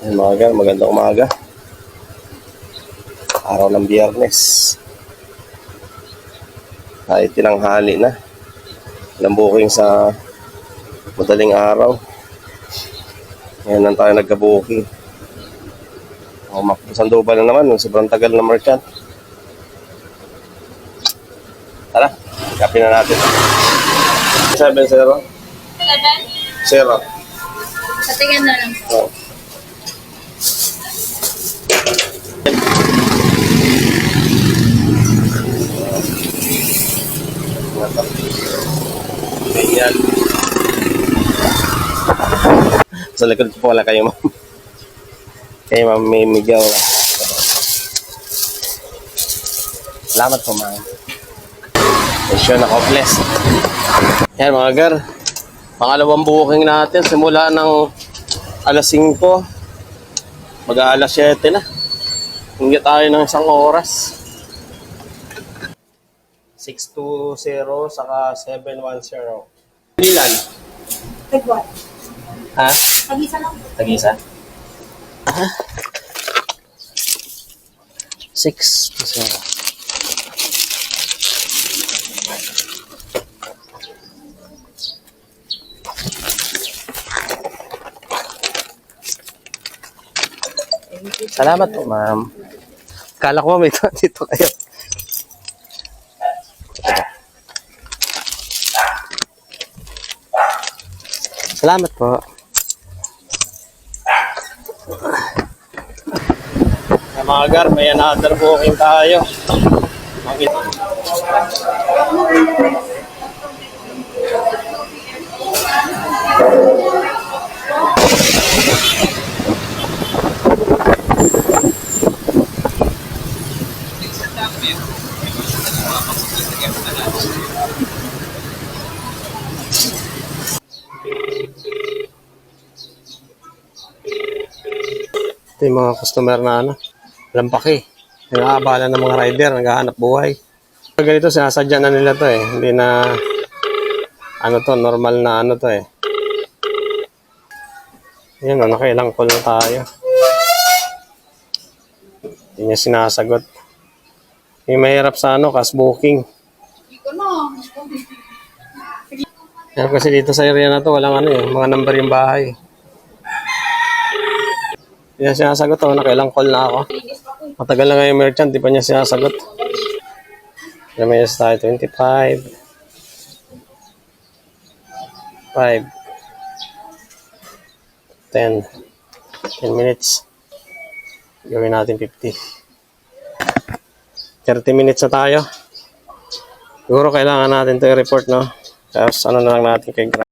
Ayan mga gar, magandang umaga. Araw ng Biyernes. Kahit tinanghali na. Ilang booking sa madaling araw. Ngayon lang tayo nagka-booking. Sandoval na naman, sobrang tagal na merchant. Tara, kape na natin. 7-0. 0. Patingin na lang. Oh. Ganyan. Sa likod ko pala kayo, ma'am. Kayo, ma'am, may Miguel. Salamat po, ma'am. Mission na hopeless. Yan mga gar. Pangalawang booking natin. Simula ng alas 5. Mag-aalas 7 na. Hindi tayo ng isang oras. 620 saka 710. Ilan? Tagwat. Ha? Tag-isa lang. Tag-isa? 620. Salamat po, ma'am. Kala ko may dito kayo. Salamat po. Mga gar, may another booking tayo. Ito yung mga customer na lampaki. Nag-aabala ng mga rider, naghahanap buhay. Ganito, sinasadya na nila to eh. Hindi na, normal na to eh. Yan o, nakailang call na tayo. Hindi niya sinasagot. Yung mahirap sa cash booking. Yan kasi dito sa area na to, walang mga number yung bahay. Hindi niya sinasagot o, nakailang call na ako. Matagal na nga yung merchant, di pa niya sinasagot. May tayo 25. 5. 10 minutes. Gawin natin 50. 30 minutes na tayo. Siguro kailangan natin ito i-report, no? Tapos na lang natin kay Grab.